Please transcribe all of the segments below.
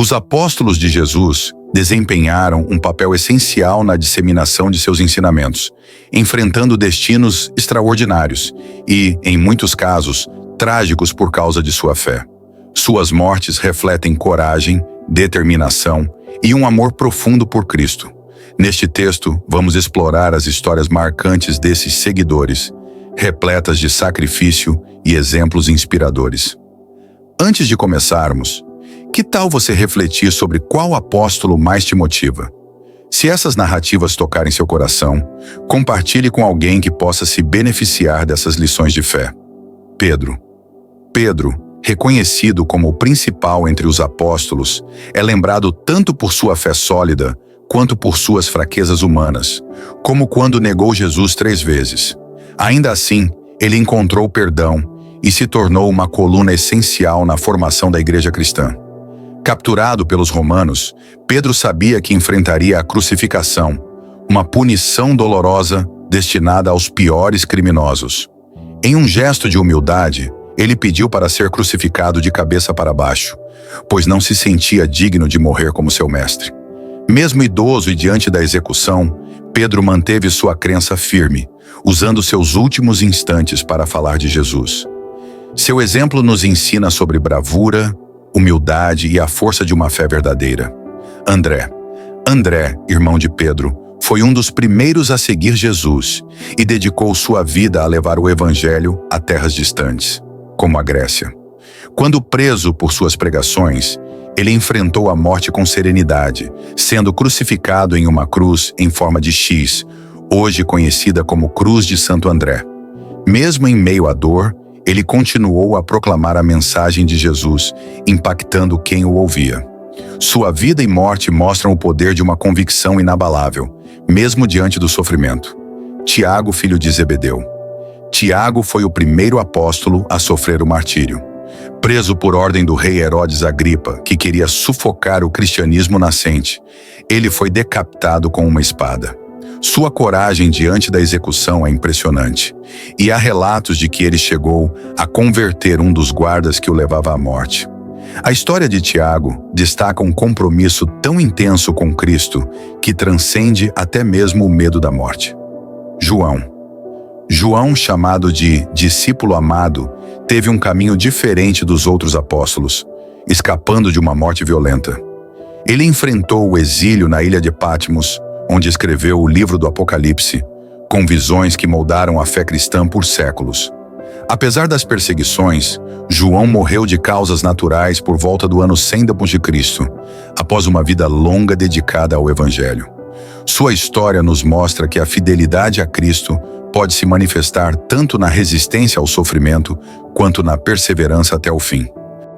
Os apóstolos de Jesus desempenharam um papel essencial na disseminação de seus ensinamentos, enfrentando destinos extraordinários e, em muitos casos, trágicos por causa de sua fé. Suas mortes refletem coragem, determinação e um amor profundo por Cristo. Neste texto, vamos explorar as histórias marcantes desses seguidores, repletas de sacrifício e exemplos inspiradores. Antes de começarmos, que tal você refletir sobre qual apóstolo mais te motiva? Se essas narrativas tocarem seu coração, compartilhe com alguém que possa se beneficiar dessas lições de fé. Pedro, reconhecido como o principal entre os apóstolos, é lembrado tanto por sua fé sólida quanto por suas fraquezas humanas, como quando negou Jesus 3 vezes. Ainda assim, ele encontrou perdão e se tornou uma coluna essencial na formação da igreja cristã. Capturado pelos romanos, Pedro sabia que enfrentaria a crucificação, uma punição dolorosa destinada aos piores criminosos. Em um gesto de humildade, ele pediu para ser crucificado de cabeça para baixo, pois não se sentia digno de morrer como seu mestre. Mesmo idoso e diante da execução, Pedro manteve sua crença firme, usando seus últimos instantes para falar de Jesus. Seu exemplo nos ensina sobre bravura, humildade e a força de uma fé verdadeira. André, irmão de Pedro, foi um dos primeiros a seguir Jesus e dedicou sua vida a levar o evangelho a terras distantes, como a Grécia. Quando preso por suas pregações, ele enfrentou a morte com serenidade, sendo crucificado em uma cruz em forma de X, hoje conhecida como Cruz de Santo André. Mesmo em meio à dor, ele continuou a proclamar a mensagem de Jesus, impactando quem o ouvia. Sua vida e morte mostram o poder de uma convicção inabalável, mesmo diante do sofrimento. Tiago, filho de Zebedeu. Tiago foi o primeiro apóstolo a sofrer o martírio. Preso por ordem do rei Herodes Agripa, que queria sufocar o cristianismo nascente, ele foi decapitado com uma espada. Sua coragem diante da execução é impressionante, e há relatos de que ele chegou a converter um dos guardas que o levava à morte. A história de Tiago destaca um compromisso tão intenso com Cristo que transcende até mesmo o medo da morte. João, chamado de discípulo amado, teve um caminho diferente dos outros apóstolos, escapando de uma morte violenta. Ele enfrentou o exílio na ilha de Patmos, onde escreveu o livro do Apocalipse, com visões que moldaram a fé cristã por séculos. Apesar das perseguições, João morreu de causas naturais por volta do ano 100 d.C., após uma vida longa dedicada ao Evangelho. Sua história nos mostra que a fidelidade a Cristo pode se manifestar tanto na resistência ao sofrimento quanto na perseverança até o fim.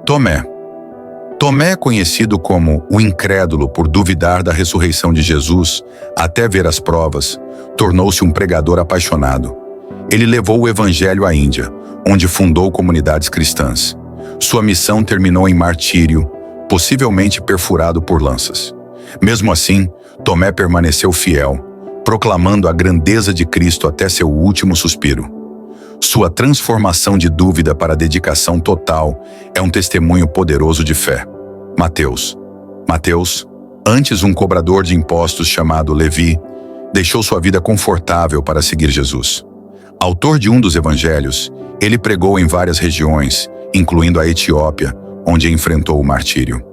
Tomé, conhecido como o incrédulo por duvidar da ressurreição de Jesus até ver as provas, tornou-se um pregador apaixonado. Ele levou o evangelho à Índia, onde fundou comunidades cristãs. Sua missão terminou em martírio, possivelmente perfurado por lanças. Mesmo assim, Tomé permaneceu fiel, proclamando a grandeza de Cristo até seu último suspiro. Sua transformação de dúvida para dedicação total é um testemunho poderoso de fé. Mateus, antes um cobrador de impostos chamado Levi, deixou sua vida confortável para seguir Jesus. Autor de um dos evangelhos, ele pregou em várias regiões, incluindo a Etiópia, onde enfrentou o martírio.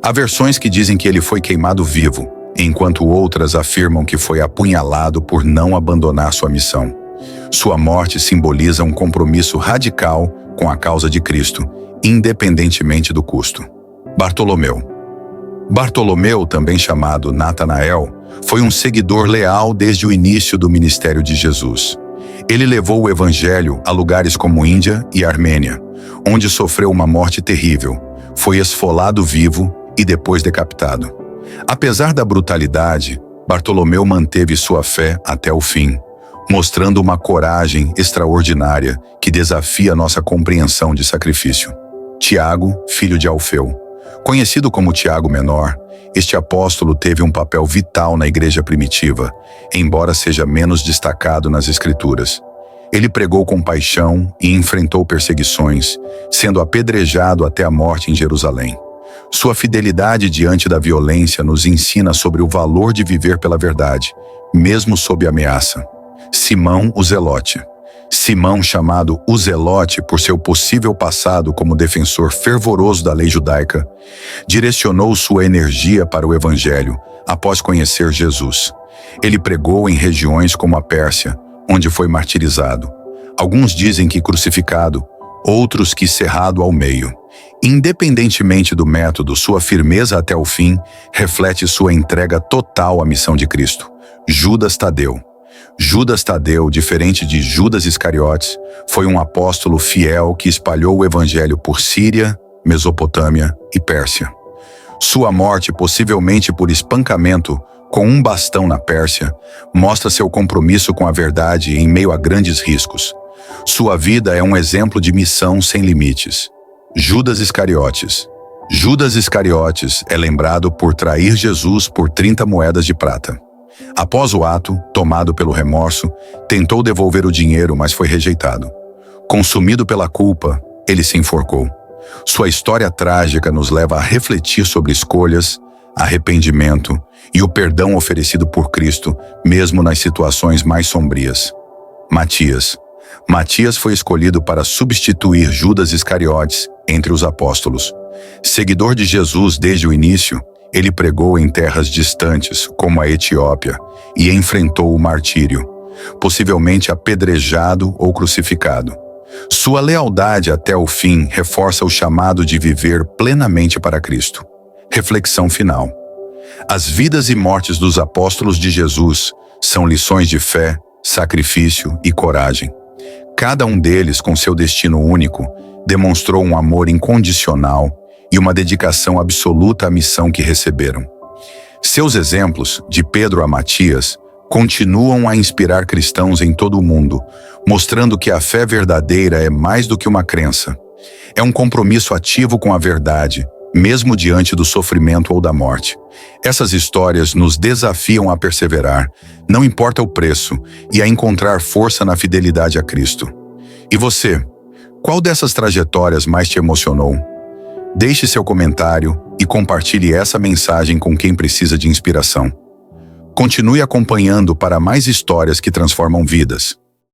Há versões que dizem que ele foi queimado vivo, enquanto outras afirmam que foi apunhalado por não abandonar sua missão. Sua morte simboliza um compromisso radical com a causa de Cristo, independentemente do custo. Bartolomeu, também chamado Natanael, foi um seguidor leal desde o início do ministério de Jesus. Ele levou o evangelho a lugares como Índia e Armênia, onde sofreu uma morte terrível, foi esfolado vivo e depois decapitado. Apesar da brutalidade, Bartolomeu manteve sua fé até o fim, mostrando uma coragem extraordinária que desafia nossa compreensão de sacrifício. Tiago, filho de Alfeu. Conhecido como Tiago Menor, este apóstolo teve um papel vital na igreja primitiva, embora seja menos destacado nas Escrituras. Ele pregou com paixão e enfrentou perseguições, sendo apedrejado até a morte em Jerusalém. Sua fidelidade diante da violência nos ensina sobre o valor de viver pela verdade, mesmo sob ameaça. Simão o Zelote. Simão, chamado o Zelote por seu possível passado como defensor fervoroso da lei judaica, direcionou sua energia para o Evangelho após conhecer Jesus. Ele pregou em regiões como a Pérsia, onde foi martirizado. Alguns dizem que crucificado, outros que cerrado ao meio. Independentemente do método, sua firmeza até o fim reflete sua entrega total à missão de Cristo. Judas Tadeu. Judas Tadeu, diferente de Judas Iscariotes, foi um apóstolo fiel que espalhou o evangelho por Síria, Mesopotâmia e Pérsia. Sua morte, possivelmente por espancamento com um bastão na Pérsia, mostra seu compromisso com a verdade em meio a grandes riscos. Sua vida é um exemplo de missão sem limites. Judas Iscariotes. Judas Iscariotes é lembrado por trair Jesus por 30 moedas de prata. Após o ato, tomado pelo remorso, tentou devolver o dinheiro, mas foi rejeitado. Consumido pela culpa, ele se enforcou. Sua história trágica nos leva a refletir sobre escolhas, arrependimento e o perdão oferecido por Cristo, mesmo nas situações mais sombrias. Matias. Matias foi escolhido para substituir Judas Iscariotes entre os apóstolos. Seguidor de Jesus desde o início, ele pregou em terras distantes, como a Etiópia, e enfrentou o martírio, possivelmente apedrejado ou crucificado. Sua lealdade até o fim reforça o chamado de viver plenamente para Cristo. Reflexão final. As vidas e mortes dos apóstolos de Jesus são lições de fé, sacrifício e coragem. Cada um deles, com seu destino único, demonstrou um amor incondicional e uma dedicação absoluta à missão que receberam. Seus exemplos, de Pedro a Matias, continuam a inspirar cristãos em todo o mundo, mostrando que a fé verdadeira é mais do que uma crença. É um compromisso ativo com a verdade, mesmo diante do sofrimento ou da morte. Essas histórias nos desafiam a perseverar, não importa o preço, e a encontrar força na fidelidade a Cristo. E você, qual dessas trajetórias mais te emocionou? Deixe seu comentário e compartilhe essa mensagem com quem precisa de inspiração. Continue acompanhando para mais histórias que transformam vidas.